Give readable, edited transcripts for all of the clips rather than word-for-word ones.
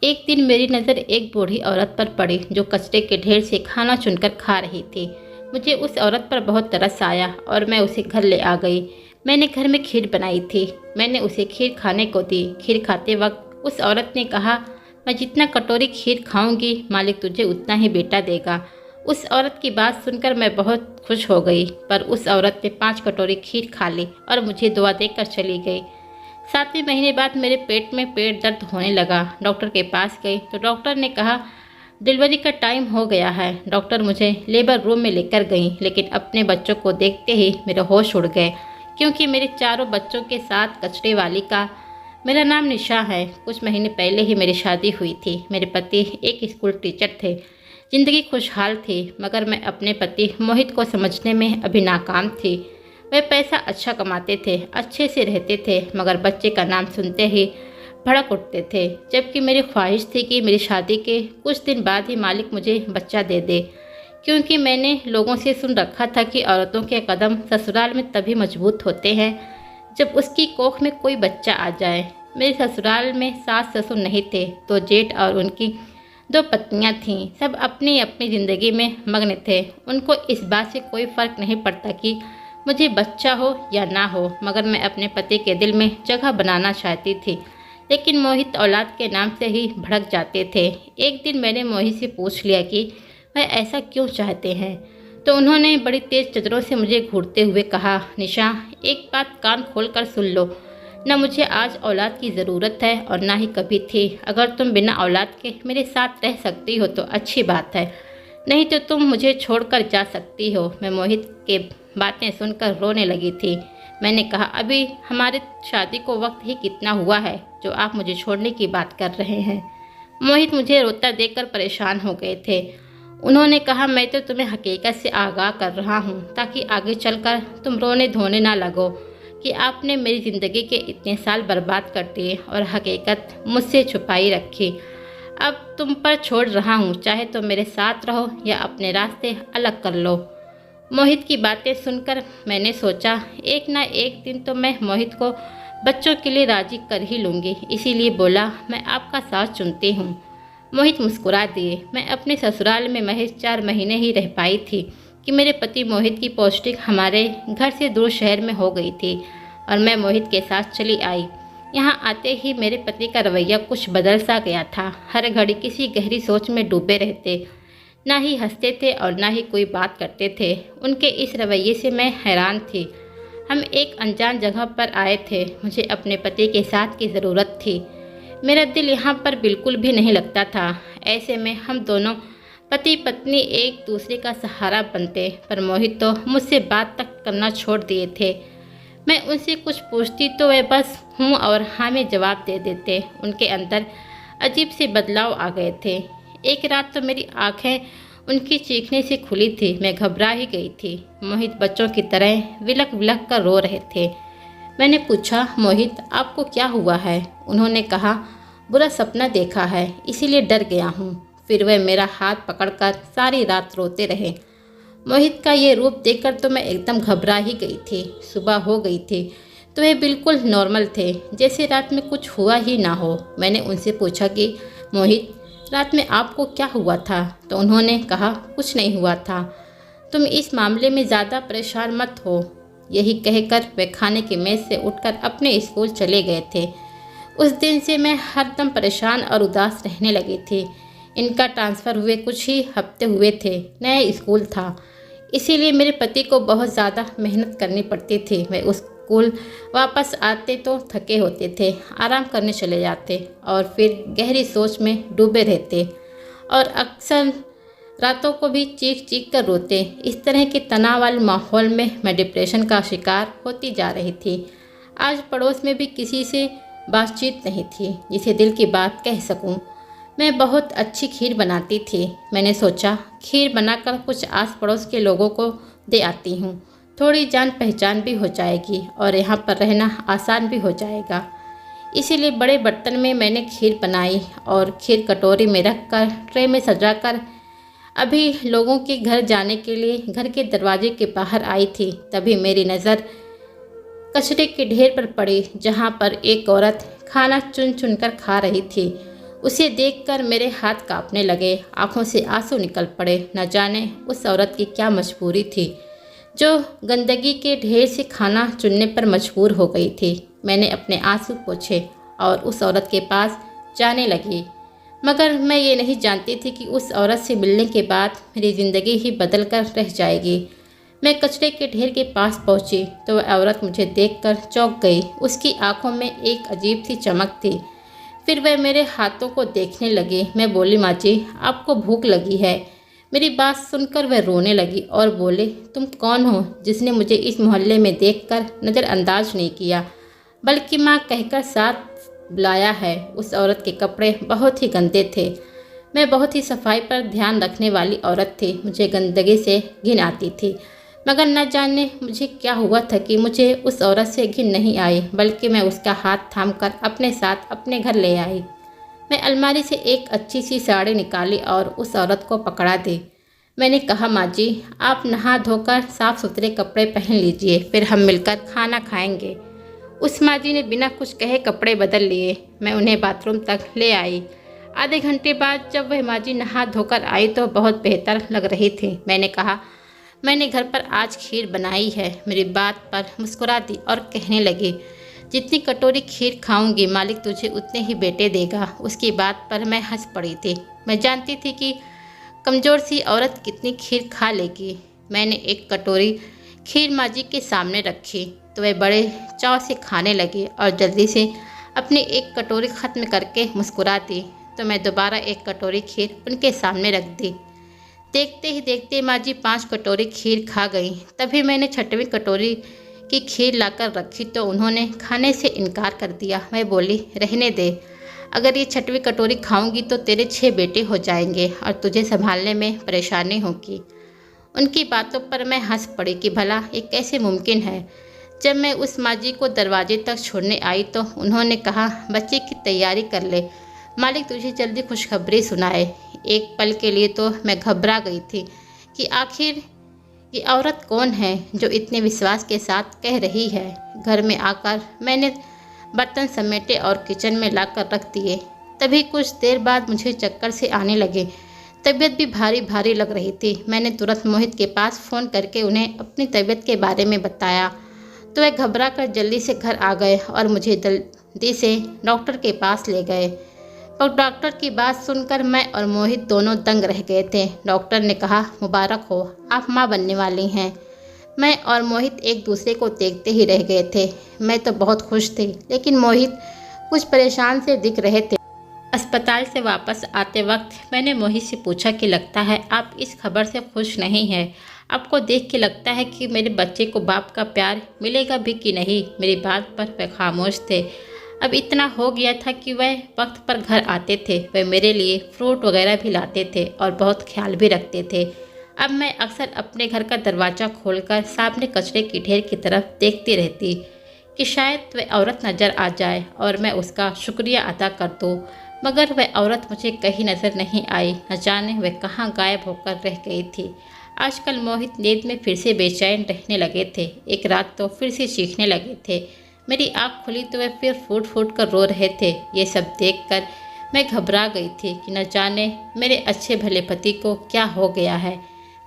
एक दिन मेरी नज़र एक बूढ़ी औरत पर पड़ी जो कचरे के ढेर से खाना चुनकर खा रही थी। मुझे उस औरत पर बहुत तरस आया और मैं उसे घर ले आ गई। मैंने घर में खीर बनाई थी। मैंने उसे खीर खाने को दी। खीर खाते वक्त उस औरत ने कहा, मैं जितना कटोरी खीर खाऊंगी मालिक तुझे उतना ही बेटा देगा। उस औरत की बात सुनकर मैं बहुत खुश हो गई, पर उस औरत ने 5 कटोरी खीर खा ली और मुझे दुआ देकर चली गई। 7वें महीने बाद मेरे पेट में पेट दर्द होने लगा। डॉक्टर के पास गई तो डॉक्टर ने कहा डिलीवरी का टाइम हो गया है। डॉक्टर मुझे लेबर रूम में लेकर गई, लेकिन अपने बच्चों को देखते ही मेरे होश उड़ गए, क्योंकि मेरे चारों बच्चों के साथ कचरे वाली का मेरा नाम निशा है। कुछ महीने पहले ही मेरी शादी हुई थी। मेरे पति एक स्कूल टीचर थे। जिंदगी खुशहाल थी, मगर मैं अपने पति मोहित को समझने में अभी नाकाम थी। वे पैसा अच्छा कमाते थे, अच्छे से रहते थे, मगर बच्चे का नाम सुनते ही भड़क उठते थे। जबकि मेरी ख्वाहिश थी कि मेरी शादी के कुछ दिन बाद ही मालिक मुझे बच्चा दे दे, क्योंकि मैंने लोगों से सुन रखा था कि औरतों के कदम ससुराल में तभी मजबूत होते हैं जब उसकी कोख में कोई बच्चा आ जाए। मेरे ससुराल में सास ससुर नहीं थे, तो जेठ और उनकी 2 पत्नियां थीं। सब अपनी अपनी ज़िंदगी में मग्न थे। उनको इस बात से कोई फ़र्क नहीं पड़ता कि मुझे बच्चा हो या ना हो, मगर मैं अपने पति के दिल में जगह बनाना चाहती थी। लेकिन मोहित औलाद के नाम से ही भड़क जाते थे। एक दिन मैंने मोहित से पूछ लिया कि वह ऐसा क्यों चाहते हैं, तो उन्होंने बड़ी तेज़ नज़रों से मुझे घूरते हुए कहा, निशा एक बात कान खोल कर सुन लो, न मुझे आज औलाद की ज़रूरत है और ना ही कभी थी। अगर तुम बिना औलाद के मेरे साथ रह सकती हो तो अच्छी बात है, नहीं तो तुम मुझे छोड़कर जा सकती हो। मैं मोहित के बातें सुनकर रोने लगी थी। मैंने कहा, अभी हमारे शादी को वक्त ही कितना हुआ है जो आप मुझे छोड़ने की बात कर रहे हैं। मोहित मुझे रोता देखकर परेशान हो गए थे। उन्होंने कहा, मैं तो तुम्हें हकीकत से आगाह कर रहा हूँ ताकि आगे चलकर तुम रोने धोने ना लगो कि आपने मेरी ज़िंदगी के इतने साल बर्बाद कर दिए और हकीकत मुझसे छुपाई रखी। अब तुम पर छोड़ रहा हूँ, चाहे तो मेरे साथ रहो या अपने रास्ते अलग कर लो। मोहित की बातें सुनकर मैंने सोचा, एक ना एक दिन तो मैं मोहित को बच्चों के लिए राजी कर ही लूँगी। इसीलिए बोला, मैं आपका साथ चुनती हूँ। मोहित मुस्कुरा दिए। मैं अपने ससुराल में महज 4 महीने ही रह पाई थी कि मेरे पति मोहित की पोस्टिंग हमारे घर से दूर शहर में हो गई थी और मैं मोहित के साथ चली आई। यहाँ आते ही मेरे पति का रवैया कुछ बदल सा गया था। हर घड़ी किसी गहरी सोच में डूबे रहते, ना ही हंसते थे और ना ही कोई बात करते थे। उनके इस रवैये से मैं हैरान थी। हम एक अनजान जगह पर आए थे। मुझे अपने पति के साथ की ज़रूरत थी। मेरा दिल यहाँ पर बिल्कुल भी नहीं लगता था। ऐसे में हम दोनों पति पत्नी एक दूसरे का सहारा बनते, पर मोहित तो मुझसे बात तक करना छोड़ दिए थे। मैं उनसे कुछ पूछती तो वे बस हूँ और हाँ में जवाब दे देते। उनके अंदर अजीब से बदलाव आ गए थे। एक रात तो मेरी आंखें उनकी चीखने से खुली थी। मैं घबरा ही गई थी। मोहित बच्चों की तरह विलक विलक कर रो रहे थे। मैंने पूछा, मोहित आपको क्या हुआ है? उन्होंने कहा, बुरा सपना देखा है, इसीलिए डर गया हूँ। फिर वह मेरा हाथ पकड़कर सारी रात रोते रहे। मोहित का ये रूप देखकर तो मैं एकदम घबरा ही गई थी। सुबह हो गई थी तो वे बिल्कुल नॉर्मल थे, जैसे रात में कुछ हुआ ही ना हो। मैंने उनसे पूछा कि मोहित रात में आपको क्या हुआ था? तो उन्होंने कहा, कुछ नहीं हुआ था, तुम इस मामले में ज़्यादा परेशान मत हो। यही कहकर वे खाने की मेज़ से उठकर अपने स्कूल चले गए थे। उस दिन से मैं हरदम परेशान और उदास रहने लगी थी। इनका ट्रांसफ़र हुए कुछ ही हफ्ते हुए थे। नया स्कूल था, इसीलिए मेरे पति को बहुत ज़्यादा मेहनत करनी पड़ती थी। वे उस स्कूल वापस आते तो थके होते थे, आराम करने चले जाते और फिर गहरी सोच में डूबे रहते और अक्सर रातों को भी चीख चीख कर रोते। इस तरह के तनाव वाले माहौल में मैं डिप्रेशन का शिकार होती जा रही थी। आज पड़ोस में भी किसी से बातचीत नहीं थी जिसे दिल की बात कह सकूं। मैं बहुत अच्छी खीर बनाती थी। मैंने सोचा, खीर बनाकर कुछ आस पड़ोस के लोगों को दे आती हूँ, थोड़ी जान पहचान भी हो जाएगी और यहाँ पर रहना आसान भी हो जाएगा। इसीलिए बड़े बर्तन में मैंने खीर बनाई और खीर कटोरी में रखकर ट्रे में सजाकर अभी लोगों के घर जाने के लिए घर के दरवाजे के बाहर आई थी। तभी मेरी नज़र कचरे के ढेर पर पड़ी, जहाँ पर एक औरत खाना चुन चुन कर खा रही थी। उसे देखकर मेरे हाथ कांपने लगे, आंखों से आंसू निकल पड़े। न जाने उस औरत की क्या मजबूरी थी जो गंदगी के ढेर से खाना चुनने पर मजबूर हो गई थी। मैंने अपने आंसू पोंछे और उस औरत के पास जाने लगी, मगर मैं ये नहीं जानती थी कि उस औरत से मिलने के बाद मेरी ज़िंदगी ही बदल कर रह जाएगी। मैं कचरे के ढेर के पास पहुंची तो वह औरत मुझे देखकर चौंक गई। उसकी आंखों में एक अजीब सी चमक थी। फिर वह मेरे हाथों को देखने लगी। मैं बोली, माँ जी, आपको भूख लगी है। मेरी बात सुनकर वह रोने लगी और बोले, तुम कौन हो जिसने मुझे इस मोहल्ले में देखकर नज़रअंदाज नहीं किया, बल्कि माँ कहकर साथ बुलाया है। उस औरत के कपड़े बहुत ही गंदे थे। मैं बहुत ही सफाई पर ध्यान रखने वाली औरत थी। मुझे गंदगी से घिन आती थी, मगर न जाने मुझे क्या हुआ था कि मुझे उस औरत से घिन नहीं आई, बल्कि मैं उसका हाथ थामकर अपने साथ अपने घर ले आई। मैं अलमारी से एक अच्छी सी साड़ी निकाली और उस औरत को पकड़ा दी। मैंने कहा, माँ जी, आप नहा धोकर साफ़ सुथरे कपड़े पहन लीजिए, फिर हम मिलकर खाना खाएंगे। उस माँ जी ने बिना कुछ कहे कपड़े बदल लिए। मैं उन्हें बाथरूम तक ले आई। आधे घंटे बाद जब वह माँ जी नहा धोकर आई तो बहुत बेहतर लग रही थी। मैंने कहा, मैंने घर पर आज खीर बनाई है। मेरी बात पर मुस्कुरा दी और कहने लगी, जितनी कटोरी खीर खाऊंगी मालिक तुझे उतने ही बेटे देगा। उसकी बात पर मैं हंस पड़ी थी। मैं जानती थी कि कमज़ोर सी औरत कितनी खीर खा लेगी। मैंने एक कटोरी खीर माँ जी के सामने रखी तो वे बड़े चाव से खाने लगे और जल्दी से अपनी एक कटोरी ख़त्म करके मुस्कुरा दी। तो मैं दोबारा एक कटोरी खीर उनके सामने रख दी। देखते ही देखते माँ जी 5 कटोरी खीर खा गई। तभी मैंने 6वीं कटोरी की खीर लाकर रखी तो उन्होंने खाने से इनकार कर दिया। मैं बोली, रहने दे, अगर ये 6वीं कटोरी खाऊंगी तो तेरे 6 बेटे हो जाएंगे और तुझे संभालने में परेशानी होगी। उनकी बातों पर मैं हंस पड़ी कि भला ये कैसे मुमकिन है। जब मैं उस माँ जी को दरवाजे तक छोड़ने आई तो उन्होंने कहा, बच्चे की तैयारी कर ले, मालिक तुझे जल्दी खुशखबरी सुनाए। एक पल के लिए तो मैं घबरा गई थी कि आखिर ये औरत कौन है जो इतने विश्वास के साथ कह रही है। घर में आकर मैंने बर्तन समेटे और किचन में लाकर रख दिए। तभी कुछ देर बाद मुझे चक्कर से आने लगे। तबीयत भी भारी भारी लग रही थी। मैंने तुरंत मोहित के पास फ़ोन करके उन्हें अपनी तबीयत के बारे में बताया तो वह घबरा कर जल्दी से घर आ गए और मुझे जल्दी से डॉक्टर के पास ले गए। और डॉक्टर की बात सुनकर मैं और मोहित दोनों दंग रह गए थे। डॉक्टर ने कहा, मुबारक हो, आप माँ बनने वाली हैं। मैं और मोहित एक दूसरे को देखते ही रह गए थे। मैं तो बहुत खुश थी, लेकिन मोहित कुछ परेशान से दिख रहे थे। अस्पताल से वापस आते वक्त मैंने मोहित से पूछा कि लगता है आप इस खबर से खुश नहीं हैं। आपको देख के लगता है कि मेरे बच्चे को बाप का प्यार मिलेगा भी कि नहीं। मेरी बात पर वह खामोश थे। अब इतना हो गया था कि वह वक्त पर घर आते थे। वह मेरे लिए फ्रूट वगैरह भी लाते थे और बहुत ख्याल भी रखते थे। अब मैं अक्सर अपने घर का दरवाज़ा खोलकर सामने कचरे की ढेर की तरफ देखती रहती कि शायद वह औरत नज़र आ जाए और मैं उसका शुक्रिया अदा कर दूँ, मगर वह औरत मुझे कहीं नज़र नहीं आई। न जाने वह कहाँ गायब होकर रह गई थी। आजकल मोहित नींद में फिर से बेचैन रहने लगे थे। एक रात तो फिर से चीखने लगे थे। मेरी आँख खुली तो वह फिर फूट फूट कर रो रहे थे। ये सब देखकर मैं घबरा गई थी कि न जाने मेरे अच्छे भले पति को क्या हो गया है।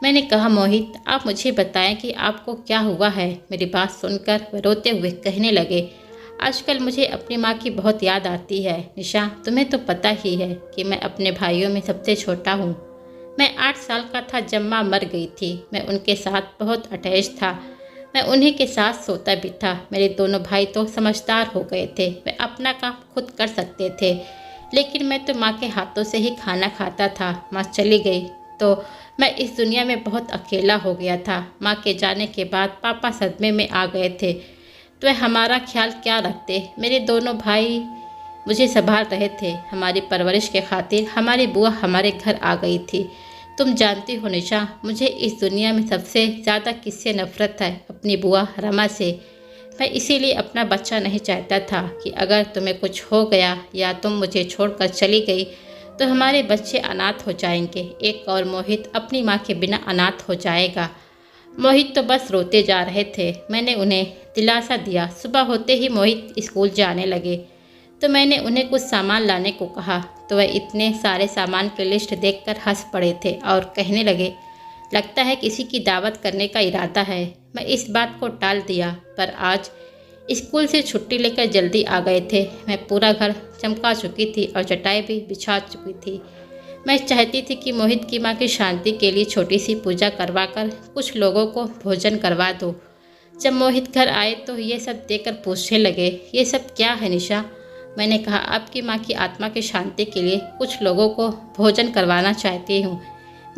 मैंने कहा, मोहित, आप मुझे बताएं कि आपको क्या हुआ है। मेरी बात सुनकर वह रोते हुए कहने लगे, आजकल मुझे अपनी माँ की बहुत याद आती है। निशा, तुम्हें तो पता ही है कि मैं अपने भाइयों में सबसे छोटा हूँ। मैं 8 साल का था जब माँ मर गई थी। मैं उनके साथ बहुत अटैच था। मैं उन्हीं के साथ सोता भी था। मेरे दोनों भाई तो समझदार हो गए थे। वे अपना काम खुद कर सकते थे, लेकिन मैं तो माँ के हाथों से ही खाना खाता था। माँ चली गई तो मैं इस दुनिया में बहुत अकेला हो गया था। माँ के जाने के बाद पापा सदमे में आ गए थे तो वह हमारा ख्याल क्या रखते। मेरे दोनों भाई मुझे संभाल रहे थे। हमारी परवरिश के खातिर हमारी बुआ हमारे घर आ गई थी। तुम जानती हो निशा, मुझे इस दुनिया में सबसे ज़्यादा किससे नफ़रत है? अपनी बुआ रमा से। मैं इसीलिए अपना बच्चा नहीं चाहता था कि अगर तुम्हें कुछ हो गया या तुम मुझे छोड़कर चली गई तो हमारे बच्चे अनाथ हो जाएंगे। एक और मोहित अपनी माँ के बिना अनाथ हो जाएगा। मोहित तो बस रोते जा रहे थे। मैंने उन्हें दिलासा दिया। सुबह होते ही मोहित स्कूल जाने लगे। तो मैंने उन्हें कुछ सामान लाने को कहा तो वह इतने सारे सामान की लिस्ट देखकर हंस पड़े थे और कहने लगे, लगता है किसी की दावत करने का इरादा है। मैं इस बात को टाल दिया, पर आज स्कूल से छुट्टी लेकर जल्दी आ गए थे। मैं पूरा घर चमका चुकी थी और चटाई भी बिछा चुकी थी। मैं चाहती थी कि मोहित की माँ की शांति के लिए छोटी सी पूजा करवाकर कुछ लोगों को भोजन करवा दूँ। जब मोहित घर आए तो ये सब देखकर पूछने लगे, ये सब क्या है निशा? मैंने कहा, आपकी माँ की आत्मा की शांति के लिए कुछ लोगों को भोजन करवाना चाहती हूँ।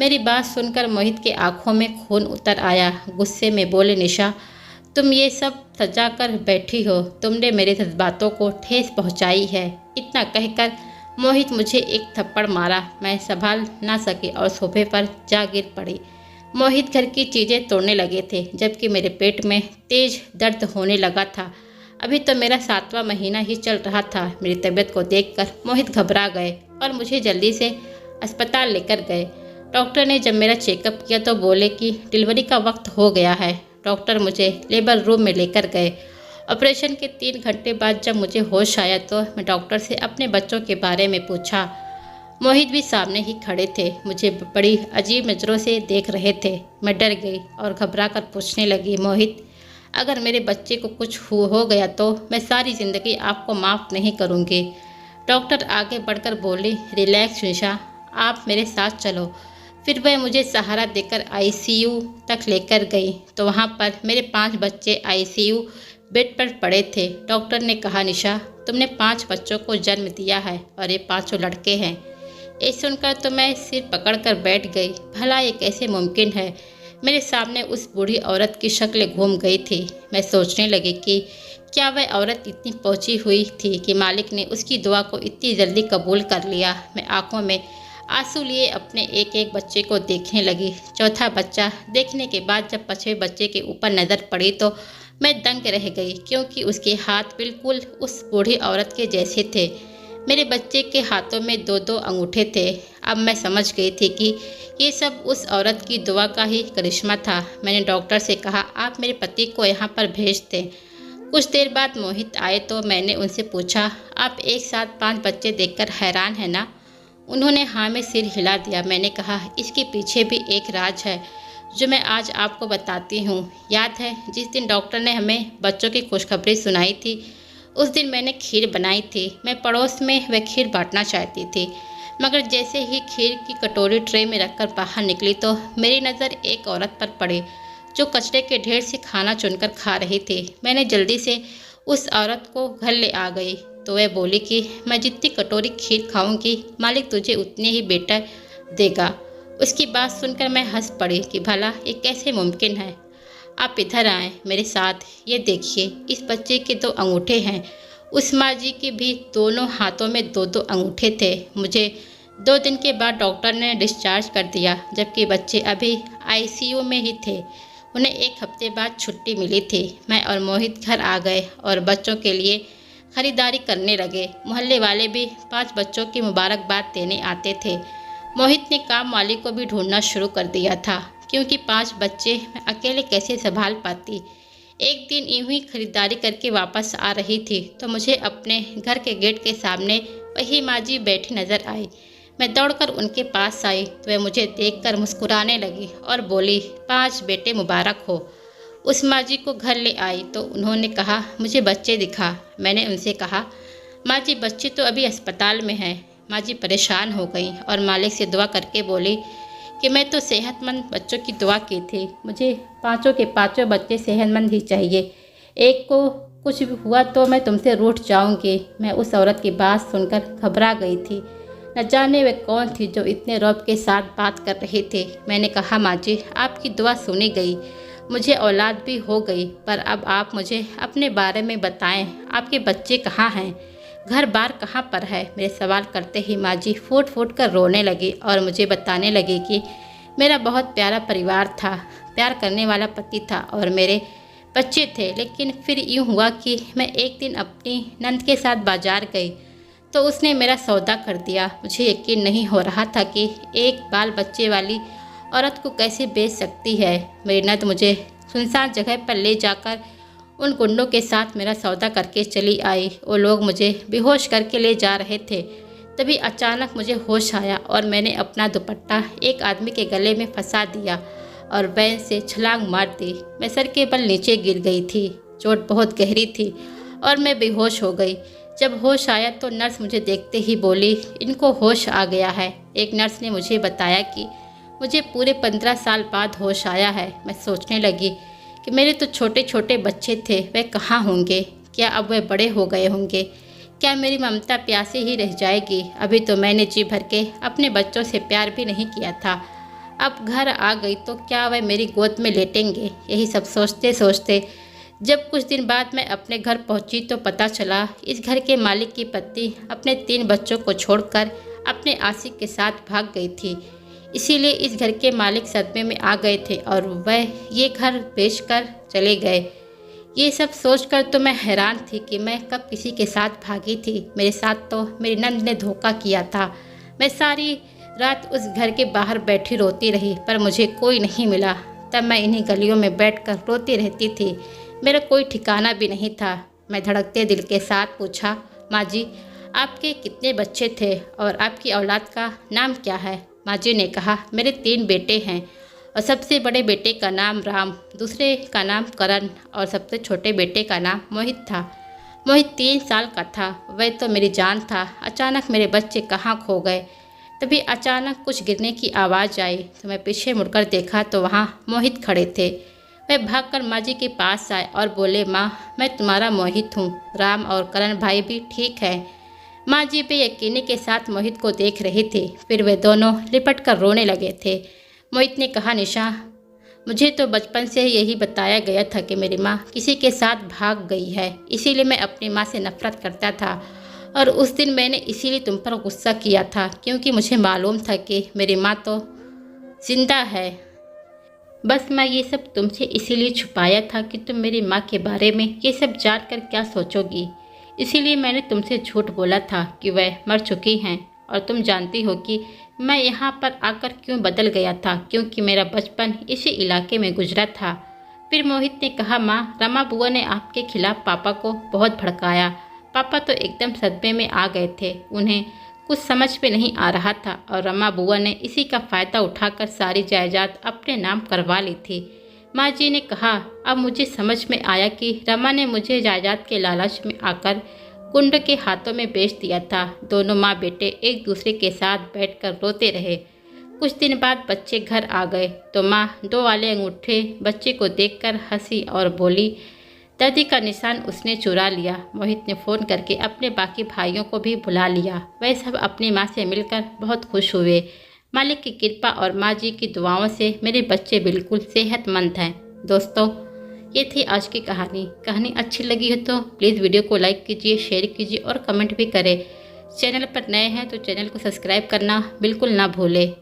मेरी बात सुनकर मोहित के आंखों में खून उतर आया। गुस्से में बोले, निशा, तुम ये सब सजा कर बैठी हो। तुमने मेरे जज्बातों को ठेस पहुँचाई है। इतना कहकर मोहित मुझे एक थप्पड़ मारा। मैं संभाल ना सकी और सोफे पर जा गिर पड़ी। मोहित घर की चीज़ें तोड़ने लगे थे, जबकि मेरे पेट में तेज दर्द होने लगा था। अभी तो मेरा 7वां महीना ही चल रहा था। मेरी तबीयत को देखकर मोहित घबरा गए और मुझे जल्दी से अस्पताल लेकर गए। डॉक्टर ने जब मेरा चेकअप किया तो बोले कि डिलीवरी का वक्त हो गया है। डॉक्टर मुझे लेबर रूम में लेकर गए। ऑपरेशन के 3 घंटे बाद जब मुझे होश आया तो मैं डॉक्टर से अपने बच्चों के बारे में पूछा। मोहित भी सामने ही खड़े थे, मुझे बड़ी अजीब नज़रों से देख रहे थे। मैं डर गई और घबरा कर पूछने लगी, मोहित, अगर मेरे बच्चे को कुछ हो गया तो मैं सारी ज़िंदगी आपको माफ़ नहीं करूँगी। डॉक्टर आगे बढ़कर बोली, रिलैक्स निशा, आप मेरे साथ चलो। फिर वह मुझे सहारा देकर आईसीयू तक लेकर गई तो वहाँ पर मेरे 5 बच्चे आईसीयू बेड पर पड़े थे। डॉक्टर ने कहा, निशा, तुमने 5 बच्चों को जन्म दिया है और ये 5 लड़के हैं। ये सुनकर तो मैं सिर पकड़कर बैठ गई। भला ये कैसे मुमकिन है? मेरे सामने उस बूढ़ी औरत की शक्ल घूम गई थी। मैं सोचने लगी कि क्या वह औरत इतनी पहुंची हुई थी कि मालिक ने उसकी दुआ को इतनी जल्दी कबूल कर लिया। मैं आंखों में आंसू लिए अपने एक एक बच्चे को देखने लगी। चौथा बच्चा देखने के बाद जब 5वें बच्चे के ऊपर नज़र पड़ी तो मैं दंग रह गई, क्योंकि उसके हाथ बिल्कुल उस बूढ़ी औरत के जैसे थे। मेरे बच्चे के हाथों में 2-2 अंगूठे थे। अब मैं समझ गई थी कि ये सब उस औरत की दुआ का ही करिश्मा था। मैंने डॉक्टर से कहा, आप मेरे पति को यहाँ पर भेज दें। कुछ देर बाद मोहित आए तो मैंने उनसे पूछा, आप एक साथ 5 बच्चे देखकर हैरान हैं ना? उन्होंने हाँ में सिर हिला दिया। मैंने कहा, इसके पीछे भी एक राज है जो मैं आज आपको बताती हूँ। याद है जिस दिन डॉक्टर ने हमें बच्चों की खुशखबरी सुनाई थी, उस दिन मैंने खीर बनाई थी। मैं पड़ोस में वह खीर बांटना चाहती थी, मगर जैसे ही खीर की कटोरी ट्रे में रखकर बाहर निकली तो मेरी नज़र एक औरत पर पड़ी जो कचरे के ढेर से खाना चुनकर खा रही थी। मैंने जल्दी से उस औरत को घर ले आ गई तो वह बोली कि मैं जितनी कटोरी खीर खाऊंगी मालिक तुझे उतनी ही बेटा देगा। उसकी बात सुनकर मैं हंस पड़ी कि भला ये कैसे मुमकिन है। आप इधर आएँ मेरे साथ, ये देखिए, इस बच्चे के 2 अंगूठे हैं। उस माँ जी के भी दोनों हाथों में 2-2 अंगूठे थे। मुझे 2 दिन के बाद डॉक्टर ने डिस्चार्ज कर दिया, जबकि बच्चे अभी आईसीयू में ही थे। उन्हें 1 हफ्ते बाद छुट्टी मिली थी। मैं और मोहित घर आ गए और बच्चों के लिए खरीदारी करने लगे। मोहल्ले वाले भी 5 बच्चों की मुबारकबाद देने आते थे। मोहित ने काम वाली को भी ढूंढना शुरू कर दिया था, क्योंकि 5 बच्चे मैं अकेले कैसे संभाल पाती। एक दिन यूं ही खरीदारी करके वापस आ रही थी तो मुझे अपने घर के गेट के सामने वही माँ जी बैठी नज़र आई। मैं दौड़कर उनके पास आई तो वह मुझे देखकर मुस्कुराने लगी और बोली, 5 बेटे मुबारक हो। उस माँ जी को घर ले आई तो उन्होंने कहा, मुझे बच्चे दिखा। मैंने उनसे कहा, माँ जी, बच्चे तो अभी अस्पताल में हैं। माँ जी परेशान हो गई और मालिक से दुआ करके बोली कि मैं तो सेहतमंद बच्चों की दुआ की थी। मुझे 5 के 5 बच्चे सेहतमंद ही चाहिए। एक को कुछ भी हुआ तो मैं तुमसे रूठ जाऊंगी। मैं उस औरत की बात सुनकर घबरा गई थी। न जाने वह कौन थी जो इतने रौब के साथ बात कर रही थी। मैंने कहा, माँ जी, आपकी दुआ सुनी गई, मुझे औलाद भी हो गई, पर अब आप मुझे अपने बारे में बताएं। आपके बच्चे कहाँ हैं? घर बार कहाँ पर है? मेरे सवाल करते ही माँ जी फूट फूट कर रोने लगी और मुझे बताने लगी कि मेरा बहुत प्यारा परिवार था, प्यार करने वाला पति था और मेरे बच्चे थे। लेकिन फिर यूँ हुआ कि मैं एक दिन अपनी नंद के साथ बाजार गई तो उसने मेरा सौदा कर दिया। मुझे यकीन नहीं हो रहा था कि एक बाल बच्चे वाली औरत को कैसे बेच सकती है। मेरी नंद मुझे सुनसान जगह पर ले जाकर उन गुंडों के साथ मेरा सौदा करके चली आई। वो लोग मुझे बेहोश करके ले जा रहे थे। तभी अचानक मुझे होश आया और मैंने अपना दुपट्टा एक आदमी के गले में फंसा दिया और वैन से छलांग मार दी। मैं सर के बल नीचे गिर गई थी। चोट बहुत गहरी थी और मैं बेहोश हो गई। जब होश आया तो नर्स मुझे देखते ही बोली, इनको होश आ गया है। एक नर्स ने मुझे बताया कि मुझे पूरे 15 साल बाद होश आया है। मैं सोचने लगी कि मेरे तो छोटे छोटे बच्चे थे, वे कहाँ होंगे? क्या अब वे बड़े हो गए होंगे? क्या मेरी ममता प्यासी ही रह जाएगी? अभी तो मैंने जी भर के अपने बच्चों से प्यार भी नहीं किया था। अब घर आ गई तो क्या वे मेरी गोद में लेटेंगे? यही सब सोचते सोचते जब कुछ दिन बाद मैं अपने घर पहुंची तो पता चला इस घर के मालिक की पत्नी अपने 3 बच्चों को छोड़कर अपने आशिक के साथ भाग गई थी। इसीलिए इस घर के मालिक सदमे में आ गए थे और वह ये घर बेचकर चले गए। ये सब सोचकर तो मैं हैरान थी कि मैं कब किसी के साथ भागी थी। मेरे साथ तो मेरी नंद ने धोखा किया था। मैं सारी रात उस घर के बाहर बैठी रोती रही पर मुझे कोई नहीं मिला। तब मैं इन्हीं गलियों में बैठकर रोती रहती थी। मेरा कोई ठिकाना भी नहीं था। मैं धड़कते दिल के साथ पूछा, माँ जी आपके कितने बच्चे थे और आपकी औलाद का नाम क्या है? माँ जी ने कहा, मेरे 3 बेटे हैं और सबसे बड़े बेटे का नाम राम, दूसरे का नाम करण और सबसे छोटे बेटे का नाम मोहित था। मोहित 3 साल का था। वह तो मेरी जान था। अचानक मेरे बच्चे कहाँ खो गए। तभी अचानक कुछ गिरने की आवाज़ आई तो मैं पीछे मुड़कर देखा तो वहाँ मोहित खड़े थे। वह भागकर माँ जी के पास आए और बोले, माँ मैं तुम्हारा मोहित हूँ। राम और करण भाई भी ठीक है। माँ जी बेयकीनी के साथ मोहित को देख रही थी। फिर वे दोनों लिपट कर रोने लगे थे। मोहित ने कहा, निशा मुझे तो बचपन से यही बताया गया था कि मेरी माँ किसी के साथ भाग गई है, इसीलिए मैं अपनी माँ से नफरत करता था और उस दिन मैंने इसीलिए तुम पर गुस्सा किया था क्योंकि मुझे मालूम था कि मेरी माँ तो जिंदा है। बस मैं ये सब तुमसे इसीलिए छुपाया था कि तुम मेरी माँ के बारे में ये सब जानकर क्या सोचोगी। इसीलिए मैंने तुमसे झूठ बोला था कि वह मर चुकी हैं। और तुम जानती हो कि मैं यहाँ पर आकर क्यों बदल गया था, क्योंकि मेरा बचपन इसी इलाके में गुजरा था। फिर मोहित ने कहा, माँ रमा बुआ ने आपके खिलाफ पापा को बहुत भड़काया। पापा तो एकदम सदमे में आ गए थे। उन्हें कुछ समझ में नहीं आ रहा था और रमा बुआ ने इसी का फ़ायदा उठाकर सारी जायदाद अपने नाम करवा ली थी। माँ जी ने कहा, अब मुझे समझ में आया कि रमा ने मुझे जायदाद के लालच में आकर गुंड के हाथों में बेच दिया था। दोनों माँ बेटे एक दूसरे के साथ बैठकर रोते रहे। कुछ दिन बाद बच्चे घर आ गए तो माँ 2 वाले अंगूठे बच्चे को देखकर हंसी और बोली, दादी का निशान उसने चुरा लिया। मोहित ने फ़ोन करके अपने बाकी भाइयों को भी बुला लिया। वह सब अपनी माँ से मिलकर बहुत खुश हुए। मालिक की कृपा और माँ जी की दुआओं से मेरे बच्चे बिल्कुल सेहतमंद हैं। दोस्तों ये थी आज की कहानी। कहानी अच्छी लगी हो तो प्लीज़ वीडियो को लाइक कीजिए, शेयर कीजिए और कमेंट भी करें। चैनल पर नए हैं तो चैनल को सब्सक्राइब करना बिल्कुल ना भूलें।